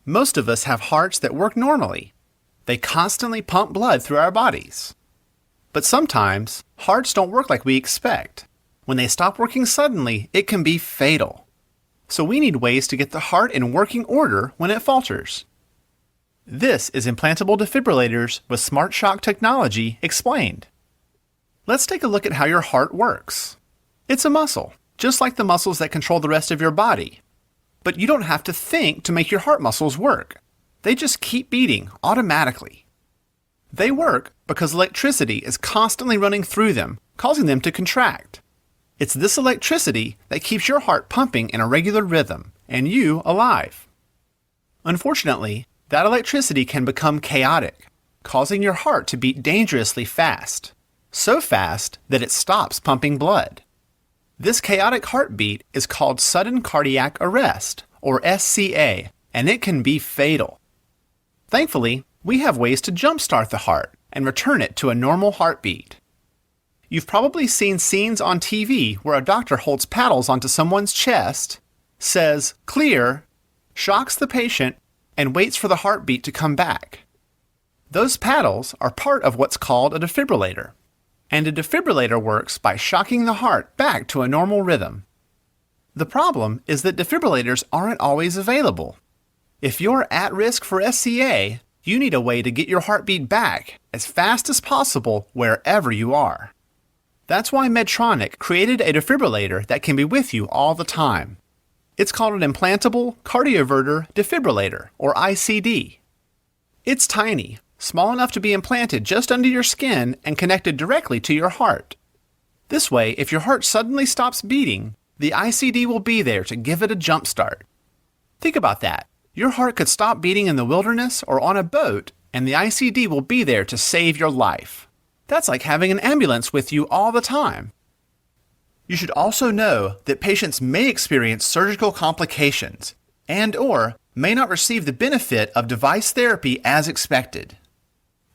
Most of us have hearts that work normally. They constantly pump blood through our bodies. But sometimes, hearts don't work like we expect. When they stop working suddenly, it can be fatal. So we need ways to get the heart in working order when it falters. This is implantable defibrillators with SmartShock technology explained. Let's take a look at how your heart works. It's a muscle, just like the muscles that control the rest of your body. But you don't have to think to make your heart muscles work. They just keep beating automatically. They work because electricity is constantly running through them, causing them to contract. It's this electricity that keeps your heart pumping in a regular rhythm, and you alive. Unfortunately, that electricity can become chaotic, causing your heart to beat dangerously fast. So fast that it stops pumping blood. This chaotic heartbeat is called sudden cardiac arrest, or SCA, and it can be fatal. Thankfully, we have ways to jumpstart the heart and return it to a normal heartbeat. You've probably seen scenes on TV where a doctor holds paddles onto someone's chest, says, "Clear," shocks the patient, and waits for the heartbeat to come back. Those paddles are part of what's called a defibrillator. And a defibrillator works by shocking the heart back to a normal rhythm. The problem is that defibrillators aren't always available. If you're at risk for SCA, you need a way to get your heartbeat back as fast as possible wherever you are. That's why Medtronic created a defibrillator that can be with you all the time. It's called an implantable cardioverter defibrillator, or ICD. It's tiny, small enough to be implanted just under your skin and connected directly to your heart. This way, if your heart suddenly stops beating, the ICD will be there to give it a jump start. Think about that. Your heart could stop beating in the wilderness or on a boat, and the ICD will be there to save your life. That's like having an ambulance with you all the time. You should also know that patients may experience surgical complications and/or may not receive the benefit of device therapy as expected.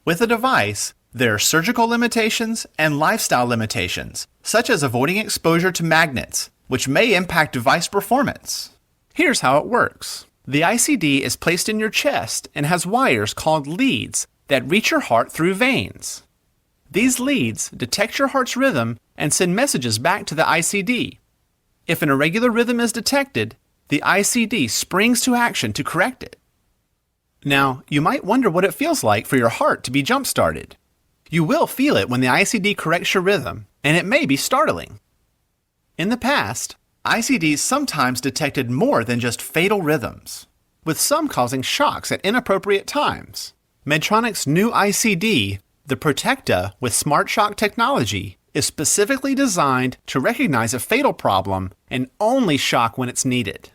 With a device, there are surgical limitations and lifestyle limitations, such as avoiding exposure to magnets, which may impact device performance. Here's how it works. The ICD is placed in your chest and has wires called leads that reach your heart through veins. These leads detect your heart's rhythm and send messages back to the ICD. If an irregular rhythm is detected, the ICD springs to action to correct it. Now, you might wonder what it feels like for your heart to be jump-started. You will feel it when the ICD corrects your rhythm, and it may be startling. In the past, ICDs sometimes detected more than just fatal rhythms, with some causing shocks at inappropriate times. Medtronic's new ICD, the Protecta with SmartShock technology, is specifically designed to recognize a fatal problem and only shock when it's needed.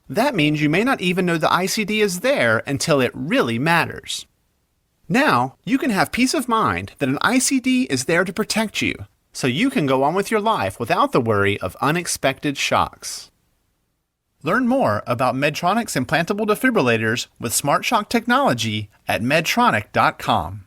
That means you may not even know the ICD is there until it really matters. Now, you can have peace of mind that an ICD is there to protect you, so you can go on with your life without the worry of unexpected shocks. Learn more about Medtronic's implantable defibrillators with SmartShock technology at medtronic.com.